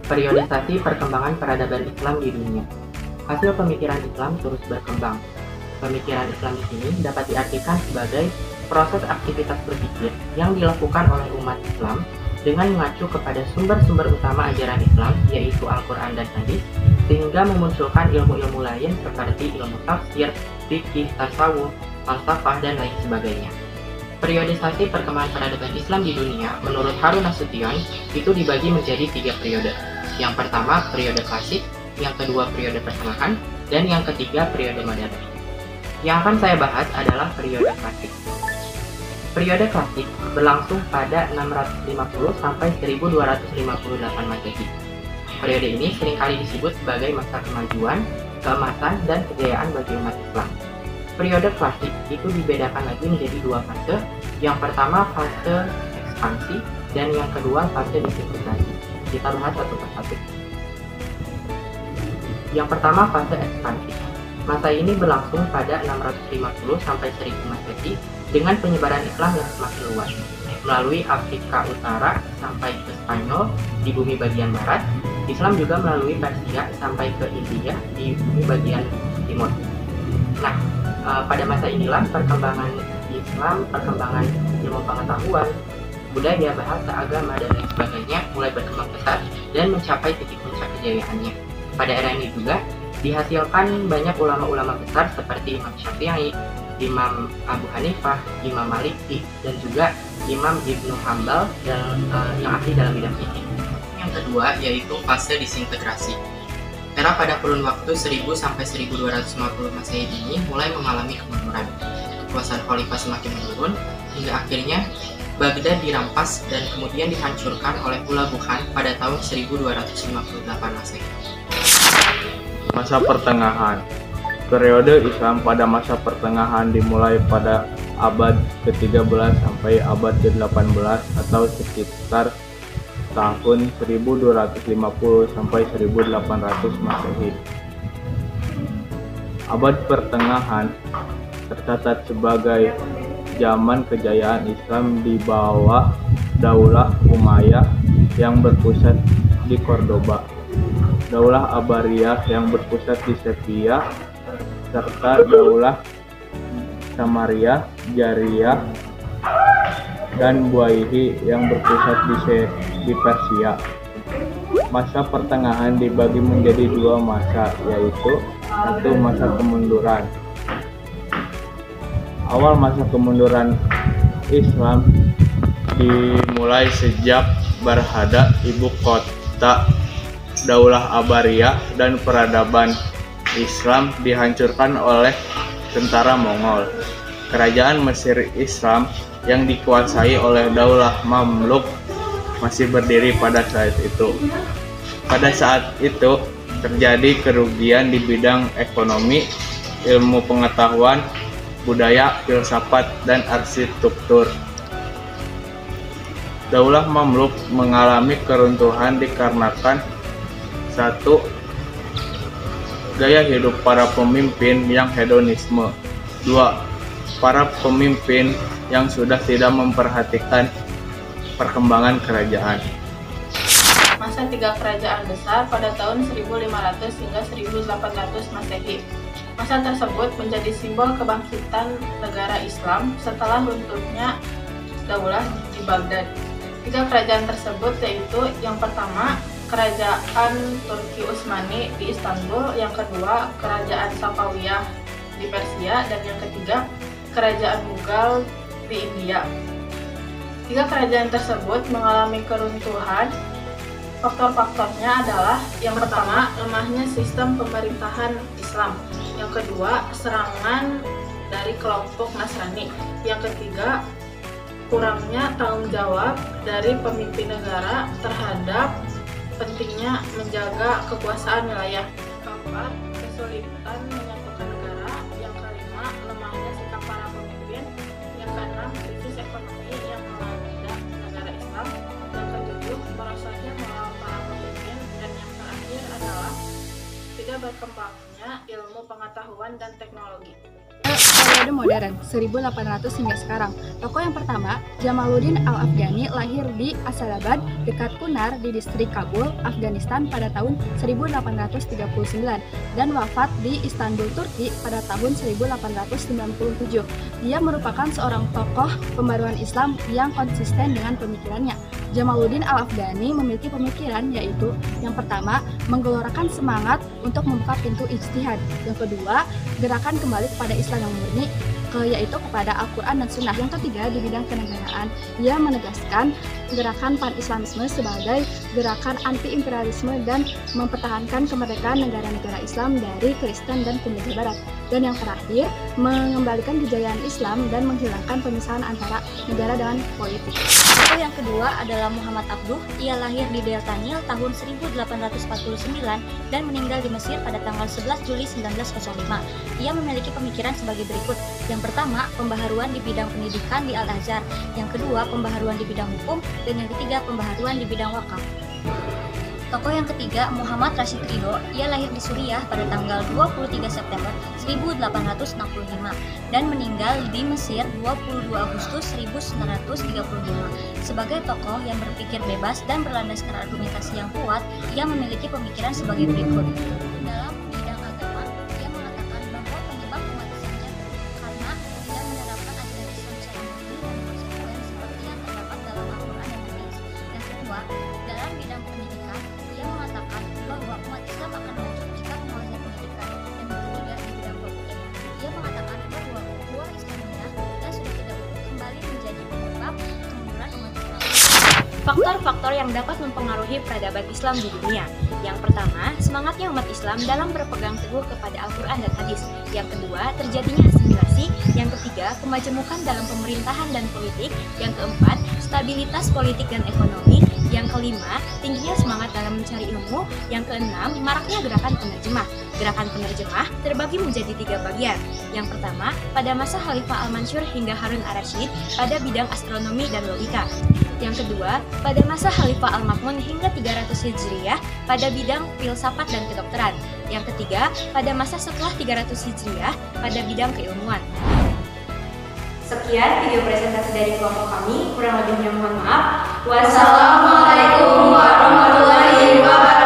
Periodisasi perkembangan peradaban Islam di dunia. Hasil pemikiran Islam terus berkembang. Pemikiran Islam di sini dapat diartikan sebagai proses aktivitas berpikir yang dilakukan oleh umat Islam dengan mengacu kepada sumber-sumber utama ajaran Islam, yaitu Al-Quran dan Hadis, sehingga memunculkan ilmu-ilmu lain seperti ilmu tafsir, fikih, tasawuf, falsafah, dan lain sebagainya. Periodisasi perkembangan peradaban Islam di dunia menurut Harun Nasution itu dibagi menjadi 3 periode. Yang pertama periode klasik, yang kedua periode pertengahan, dan yang ketiga periode modern. Yang akan saya bahas adalah periode klasik. Periode klasik berlangsung pada 650 sampai 1258 Masehi. Periode ini seringkali disebut sebagai masa kemajuan, keemasan, dan kejayaan bagi umat Islam. Periode klasik itu dibedakan lagi menjadi 2 fase. Yang pertama fase ekspansi dan yang kedua fase disintegrasi. Kita bahas satu persatu. Yang pertama fase ekspansi. Masa ini berlangsung pada 650 sampai 1000 Masehi dengan penyebaran Islam yang semakin luas melalui Afrika Utara sampai ke Spanyol di bumi bagian barat. Islam juga melalui Persia sampai ke India di bumi bagian timur. Nah, pada masa inilah perkembangan Islam, perkembangan ilmu pengetahuan, budaya, bahasa, agama, dan lain sebagainya mulai berkembang pesat dan mencapai titik puncak kejayaannya. Pada era ini juga dihasilkan banyak ulama-ulama besar seperti Imam Syafi'i, Imam Abu Hanifah, Imam Maliki, dan juga Imam Ibnu Hambal yang ahli dalam bidang fikih. Yang kedua yaitu fase disintegrasi. Era pada kurun waktu 1000 sampai 1250 Masehi ini mulai mengalami kemunduran. Kekuasaan khalifah semakin menurun hingga akhirnya Baghdad dirampas dan kemudian dihancurkan oleh Hulagu Khan pada tahun 1258 Masehi. Masa pertengahan. Periode Islam pada masa pertengahan dimulai pada abad ke-13 sampai abad ke-18 atau sekitar tahun 1250 sampai 1800 Masehi. Abad pertengahan tercatat sebagai zaman kejayaan Islam di bawah Daulah Umayyah yang berpusat di Cordoba, Daulah Abbasiyah yang berpusat di Sevilla, serta Daulah Samaria, Jariyah, dan Buaihi yang berpusat di Persia. Masa pertengahan dibagi menjadi 2 masa, yaitu satu masa kemunduran. Awal masa kemunduran Islam dimulai sejak Barhada, ibu kota Daulah Abbasiyah, dan peradaban Islam dihancurkan oleh tentara Mongol. Kerajaan Mesir Islam yang dikuasai oleh Daulah Mamluk masih berdiri pada saat itu. Pada saat itu terjadi kerugian di bidang ekonomi, ilmu pengetahuan, budaya, filsafat, dan arsitektur. Daulah Mamluk mengalami keruntuhan dikarenakan 1. Gaya hidup para pemimpin yang hedonisme. 2. Para pemimpin yang sudah tidak memperhatikan perkembangan kerajaan. Masa 3 kerajaan besar pada tahun 1500 hingga 1800 Masehi. Masa tersebut menjadi simbol kebangkitan negara Islam setelah runtuhnya daulah di Baghdad. 3 kerajaan tersebut yaitu yang pertama Kerajaan Turki Utsmani di Istanbul, yang kedua Kerajaan Safawiyah di Persia, dan yang ketiga Kerajaan Mughal di India. 3 kerajaan tersebut mengalami keruntuhan. Faktor-faktornya adalah yang pertama lemahnya sistem pemerintahan Islam, yang kedua serangan dari kelompok Nasrani, yang ketiga kurangnya tanggung jawab dari pemimpin negara terhadap pentingnya menjaga kekuasaan wilayah. Keempat, kesulitan menyatukan negara. Yang kelima, lemahnya sikap para pemimpin. Yang keenam, krisis ekonomi yang melanda negara Islam. Yang ketujuh, merosotnya moral para pemimpin. Dan yang terakhir adalah tidak berkembangnya ilmu pengetahuan dan teknologi. periode modern 1800 hingga sekarang. Tokoh yang pertama, Jamaluddin Al-Afghani, lahir di Asadabad dekat Kunar di distrik Kabul, Afghanistan pada tahun 1839 dan wafat di Istanbul, Turki pada tahun 1897. Dia merupakan seorang tokoh pembaruan Islam yang konsisten dengan pemikirannya. Jamaluddin Al-Afghani memiliki pemikiran yaitu yang pertama, menggelorakan semangat untuk membuka pintu ijtihad. Yang kedua, gerakan kembali kepada Islam yang murni, yaitu kepada Al-Quran dan Sunnah. Yang ketiga, di bidang kenegaraan, ia menegaskan gerakan pan-Islamisme sebagai gerakan anti-imperialisme dan mempertahankan kemerdekaan negara-negara Islam dari Kristen dan Penjajah Barat. Dan yang terakhir, mengembalikan kejayaan Islam dan menghilangkan pemisahan antara negara dengan politik. Tokoh yang kedua adalah Muhammad Abduh. Ia lahir di Delta Nil tahun 1849 dan meninggal di Mesir pada tanggal 11 Juli 1905. Ia memiliki pemikiran sebagai berikut. Yang pertama, pembaharuan di bidang pendidikan di Al-Azhar. Yang kedua, pembaharuan di bidang hukum. Dan yang ketiga, pembaharuan di bidang wakaf. Tokoh yang ketiga, Muhammad Rashid Ridho. Ia lahir di Suriah pada tanggal 23 September 1865 dan meninggal di Mesir 22 Agustus 1935. Sebagai tokoh yang berpikir bebas dan berlandaskan argumentasi yang kuat, ia memiliki pemikiran sebagai berikut. Dalam bidang agama, ia mengatakan bahwa penyebab umat Islam jatuh karena tidak menerapkan ajaran Islam secara murni dan konsekuen seperti yang terdapat dalam Al-Quran dan Hadis. Yang kedua, dalam bidang pendidikan, ia mengatakan bahwa umat Islam akan maju jika menguasai pendidikan. Dan ketiga, di bidang politik, ia mengatakan bahwa ukhuwah Islamiyah dan sudah tidak utuh kembali menjadi penyebab kemunduran umat Islam. Faktor-faktor yang dapat mempengaruhi peradaban Islam di dunia. Yang pertama, semangatnya umat Islam dalam berpegang teguh kepada Al-Quran dan Hadis. Yang kedua, terjadinya asimilasi. Yang ketiga, kemajemukan dalam pemerintahan dan politik. Yang keempat, stabilitas politik dan ekonomi. Yang kelima, tingginya semangat dalam mencari ilmu. Yang keenam, maraknya gerakan penerjemah. Gerakan penerjemah terbagi menjadi 3 bagian. Yang pertama, pada masa Khalifah Al-Mansur hingga Harun Ar-Rasyid pada bidang astronomi dan logika. Yang kedua, pada masa Khalifah Al-Ma'mun hingga 300 Hijriyah pada bidang filsafat dan kedokteran. Yang ketiga, pada masa setelah 300 Hijriyah pada bidang keilmuan. Sekian video presentasi dari kelompok kami, kurang lebihnya mohon maaf. Wassalamualaikum warahmatullahi wabarakatuh.